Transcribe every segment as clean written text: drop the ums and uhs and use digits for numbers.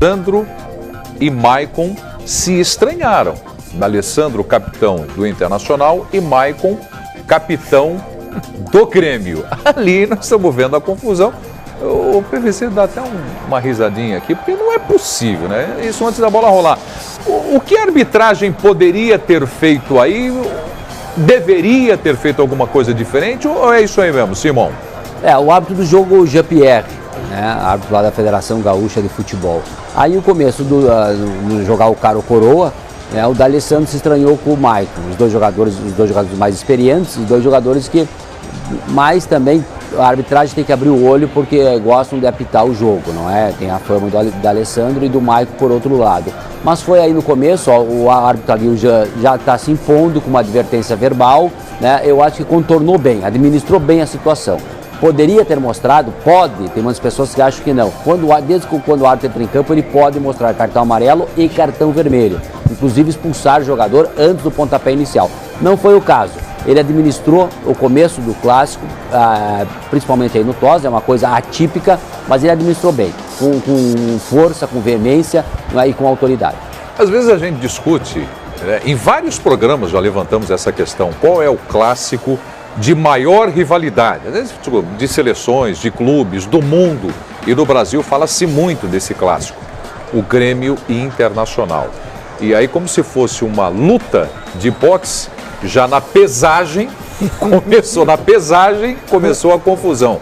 D'Alessandro e Maicon se estranharam. D'Alessandro, capitão do Internacional, e Maicon, capitão do Grêmio. Ali nós estamos vendo a confusão. O PVC dá até uma risadinha aqui, porque não é possível, né? Isso antes da bola rolar. O que a arbitragem poderia ter feito aí? Deveria ter feito alguma coisa diferente? Ou é isso aí mesmo, Simão? O árbitro do jogo, Jean-Pierre, né? Árbitro lá da Federação Gaúcha de Futebol. Aí o começo do jogar o cara ou coroa, né? O D'Alessandro se estranhou com o Maicon, os dois jogadores mais experientes, os dois jogadores que mais também a arbitragem tem que abrir o olho porque gostam de apitar o jogo, não é? Tem a fama do D'Alessandro e do Maicon por outro lado. Mas foi aí no começo, ó, o árbitro ali já está se impondo com uma advertência verbal, né? Eu acho que contornou bem, administrou bem a situação. Poderia ter mostrado? Pode, tem umas pessoas que acham que não. Desde quando o árbitro entra em campo, ele pode mostrar cartão amarelo e cartão vermelho. Inclusive expulsar o jogador antes do pontapé inicial. Não foi o caso. Ele administrou o começo do clássico, principalmente aí no TOS, é uma coisa atípica, mas ele administrou bem, com força, com veemência e com autoridade. Às vezes a gente discute, né, em vários programas já levantamos essa questão, qual é o clássico de maior rivalidade, de seleções, de clubes, do mundo e do Brasil, fala-se muito desse clássico, o Grêmio e Internacional. E aí, como se fosse uma luta de boxe, já na pesagem, começou a confusão,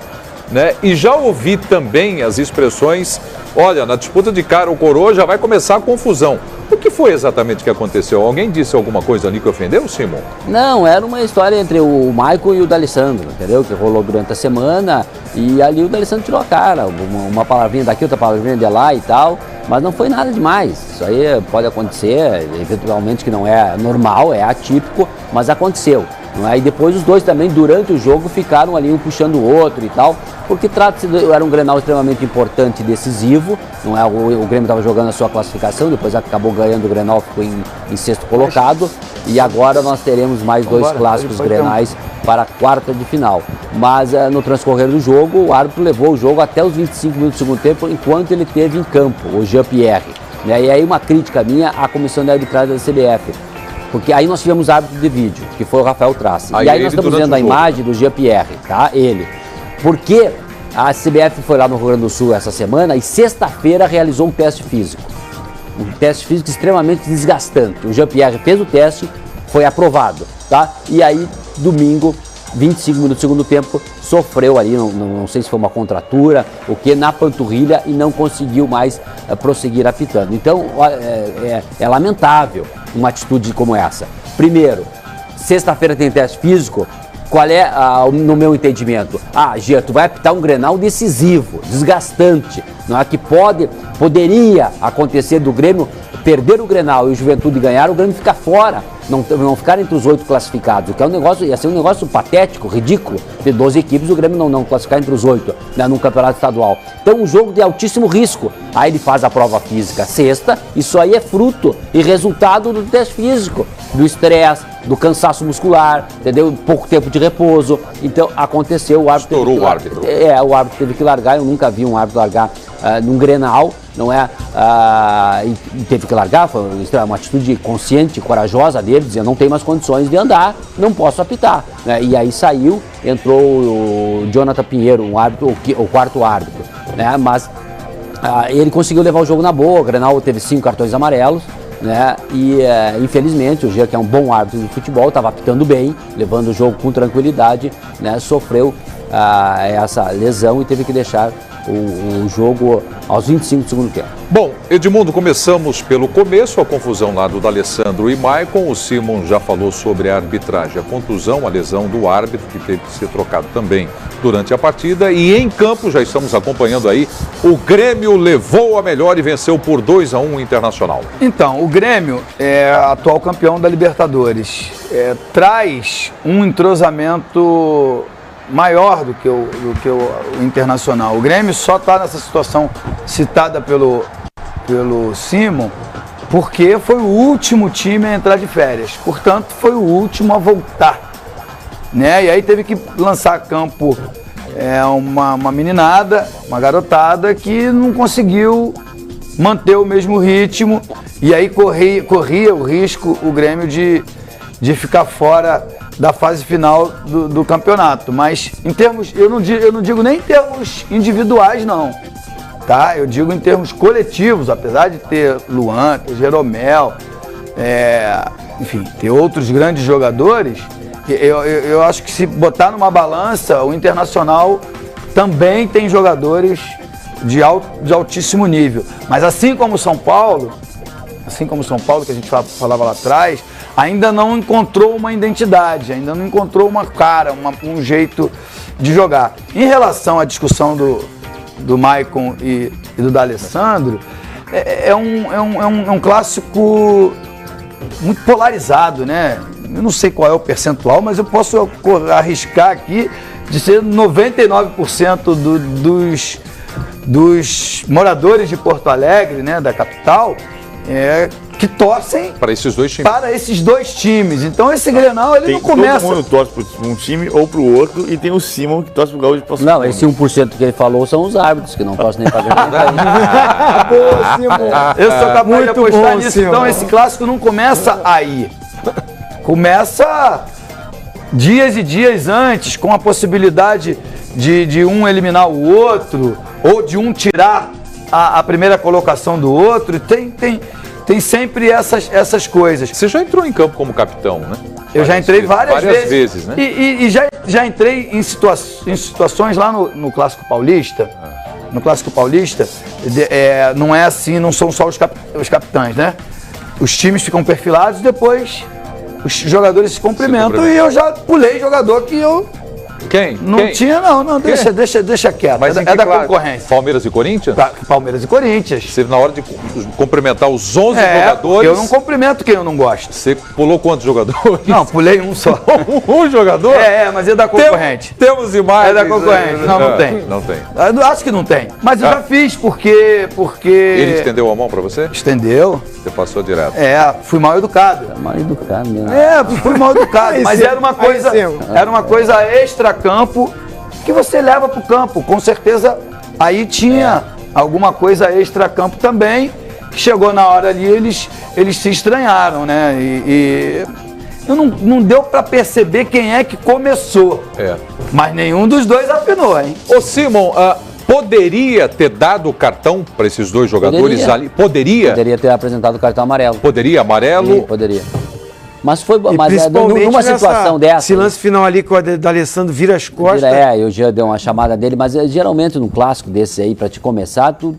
né? E já ouvi também as expressões, olha, na disputa de cara ou coroa já vai começar a confusão. O que foi exatamente que aconteceu? Alguém disse alguma coisa ali que ofendeu, Simon? Não, era uma história entre o Maicon e o D'Alessandro, entendeu? Que rolou durante a semana e ali o D'Alessandro tirou a cara, uma palavrinha daqui, outra palavrinha de lá e tal, mas não foi nada demais. Isso aí pode acontecer, eventualmente que não é normal, é atípico, mas aconteceu. E depois os dois também, durante o jogo, ficaram ali um puxando o outro e tal, porque era um Grenal extremamente importante e decisivo, não é? O Grêmio estava jogando a sua classificação, depois acabou ganhando o Grenal, ficou em sexto colocado, e agora nós teremos mais dois clássicos Grenais para a quarta de final. Mas no transcorrer do jogo, o árbitro levou o jogo até os 25 minutos do segundo tempo, enquanto ele esteve em campo, o Jean-Pierre. E aí uma crítica minha à comissão de arbitragem da CBF. Porque aí nós tivemos árbitro de vídeo, que foi o Rafael Trace. E aí nós estamos vendo a imagem do Jean-Pierre, tá? Ele. Porque a CBF foi lá no Rio Grande do Sul essa semana e sexta-feira realizou um teste físico. Um teste físico extremamente desgastante. O Jean-Pierre fez o teste, foi aprovado, tá? E aí, domingo, 25 minutos do segundo tempo, sofreu ali, não sei se foi uma contratura, o que, na panturrilha e não conseguiu mais prosseguir apitando. Então, é lamentável uma atitude como essa. Primeiro, sexta-feira tem teste físico, qual é, no meu entendimento? Gia, tu vai apitar um Grenal decisivo, desgastante, não é? Que poderia acontecer do Grêmio perder o Grenal e o Juventude ganhar, o Grêmio ficar fora, não ficar entre os 8 classificados, o que ia ser um negócio patético, ridículo, de 12 equipes, o Grêmio não classificar entre os 8, né, num campeonato estadual. Então, um jogo de altíssimo risco. Aí ele faz a prova física sexta, isso aí é fruto e resultado do teste físico, do estresse, do cansaço muscular, entendeu? Pouco tempo de repouso. Então, aconteceu, o árbitro estourou o árbitro. O árbitro teve que largar, eu nunca vi um árbitro largar num Grenal, não é? E teve que largar, foi uma atitude consciente, corajosa dele, dizendo, não tem mais condições de andar, não posso apitar, né? E aí saiu, entrou o Jonathan Pinheiro, um árbitro, o quarto árbitro, né? Mas ele conseguiu levar o jogo na boa, o Grenal teve 5 cartões amarelos, né? E infelizmente o Gia, que é um bom árbitro de futebol, estava apitando bem, levando o jogo com tranquilidade, né? Sofreu essa lesão e teve que deixar o jogo aos 25 do segundo tempo. Bom, Edmundo, começamos pelo começo, a confusão lá do D'Alessandro e Maicon. O Simon já falou sobre a arbitragem, a contusão, a lesão do árbitro, que teve que ser trocado também durante a partida. E em campo, já estamos acompanhando aí, o Grêmio levou a melhor e venceu por 2-1 o Internacional. Então, o Grêmio é atual campeão da Libertadores. Traz um entrosamento maior do que o Internacional. O Grêmio só está nessa situação citada pelo Simon porque foi o último time a entrar de férias. Portanto, foi o último a voltar, né? E aí teve que lançar a campo uma meninada, uma garotada que não conseguiu manter o mesmo ritmo, e aí corria o risco o Grêmio de ficar fora da fase final do campeonato. Mas em termos, eu não digo nem em termos individuais, não. Tá? Eu digo em termos coletivos, apesar de ter Luan, ter Jeromel, enfim, ter outros grandes jogadores, eu acho que se botar numa balança, o Internacional também tem jogadores de altíssimo nível. Mas assim como o São Paulo, que a gente falava lá atrás, ainda não encontrou uma identidade, ainda não encontrou uma cara, um jeito de jogar. Em relação à discussão do Maicon e do D'Alessandro, é um clássico muito polarizado, né? Eu não sei qual é o percentual, mas eu posso arriscar aqui de ser 99% dos moradores de Porto Alegre, né, da capital, que torcem para esses dois times. Então esse Grenal, ele não começa... Todo mundo torce para um time ou para o outro, e tem o Simon que torce para o Gaúcho de Passo Não, Fundo. esse 1% que ele falou são os árbitros, que não torcem nem para Grêmio. Boa, Simon. Eu sou capaz de apostar nisso. Simon. Então esse clássico não começa aí. Começa dias e dias antes, com a possibilidade de um eliminar o outro, ou de um tirar a primeira colocação do outro. Tem sempre essas coisas. Você já entrou em campo como capitão, né? Eu já entrei várias vezes, né? E já entrei em situações lá no Clássico Paulista. No Clássico Paulista, não é assim, não são só os capitães, né? Os times ficam perfilados e depois os jogadores se cumprimentam, e eu já pulei jogador que eu... Quem? Tinha, não, deixa quieto. Mas é da concorrência. Palmeiras e Corinthians? Palmeiras e Corinthians. Você, na hora de cumprimentar os 11 jogadores... Eu não cumprimento quem eu não gosto. Você pulou quantos jogadores? Não, pulei um só. Um jogador? Mas é da concorrente. Temos imagens. É da concorrente. Não tem. Não tem. Eu acho que não tem. Mas eu já fiz, porque... Ele estendeu a mão pra você? Estendeu. Você passou direto. Fui mal educado. Mal educado mesmo. Fui mal educado. Mas era uma coisa extra-campo que você leva pro campo. Com certeza aí tinha alguma coisa extra-campo também. Chegou na hora ali, eles se estranharam, né? E não deu para perceber quem é que começou. Mas nenhum dos dois afinou, hein? Ô Simon, poderia ter dado o cartão para esses dois jogadores ali? Poderia ter apresentado o cartão amarelo. Poderia, amarelo? Sim, poderia. Mas foi principalmente numa situação dessa. Esse lance final ali que o D'Alessandro vira as costas. E o Jean deu uma chamada dele, mas geralmente num clássico desse aí, pra te começar, tu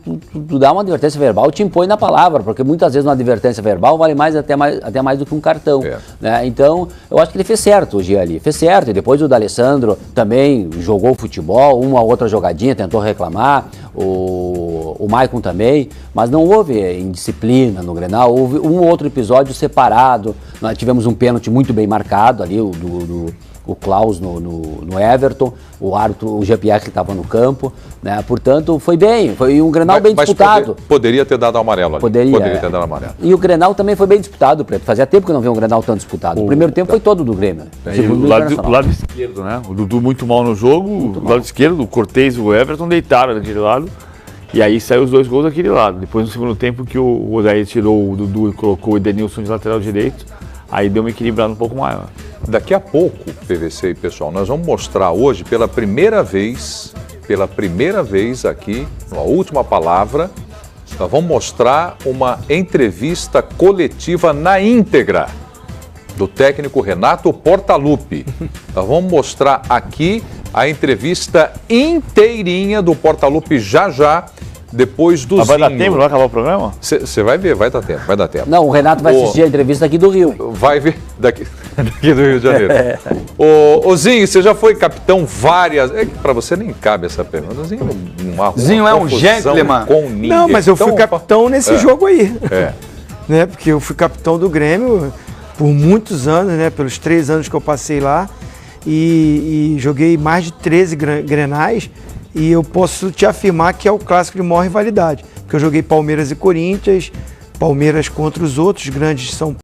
dá uma advertência verbal, te impõe na palavra, porque muitas vezes uma advertência verbal vale até mais do que um cartão. Né? Então, eu acho que ele fez certo o Jean ali, fez certo. E depois o D'Alessandro também jogou futebol, uma outra jogadinha, tentou reclamar, o Maicon também, mas não houve indisciplina no Grenal, houve um outro episódio separado. Nós tivemos um pênalti muito bem marcado ali, o Klaus no Everton, o árbitro, o Jean-Pierre que estava no campo, né? Portanto, foi um Grenal bem disputado. Poderia ter dado amarelo ali. Poderia ter dado amarelo. E o Grenal também foi bem disputado, Preto. Fazia tempo que eu não via um Grenal tão disputado. O primeiro tempo foi todo do Grêmio. O lado esquerdo, né? O Dudu muito mal no jogo, o lado esquerdo, o Cortez e o Everton deitaram daquele lado. E aí saiu os dois gols daquele lado. Depois, no segundo tempo, que o Odair tirou o Dudu e colocou o Edenilson de lateral direito, aí deu uma equilibrada um pouco maior. Daqui a pouco, PVC e pessoal, nós vamos mostrar hoje pela primeira vez aqui, a última palavra, nós vamos mostrar uma entrevista coletiva na íntegra do técnico Renato Portaluppi. Nós vamos mostrar aqui a entrevista inteirinha do Portaluppi já. Depois do Vai dar tempo? Não vai acabar o programa? Você vai ver, vai dar tempo. Não, o Renato vai assistir a entrevista aqui do Rio. Vai ver daqui do Rio de Janeiro. Ô Zinho, você já foi capitão várias... Para você nem cabe essa pergunta. Zinho é um gentleman. Com ninguém. Não, mas eu fui capitão nesse jogo aí. Né? Porque eu fui capitão do Grêmio por muitos anos, né? Pelos 3 anos que eu passei lá. E joguei mais de 13 Grenais. E eu posso te afirmar que é o clássico de maior rivalidade. Porque eu joguei Palmeiras e Corinthians, Palmeiras contra os outros grandes de São Paulo.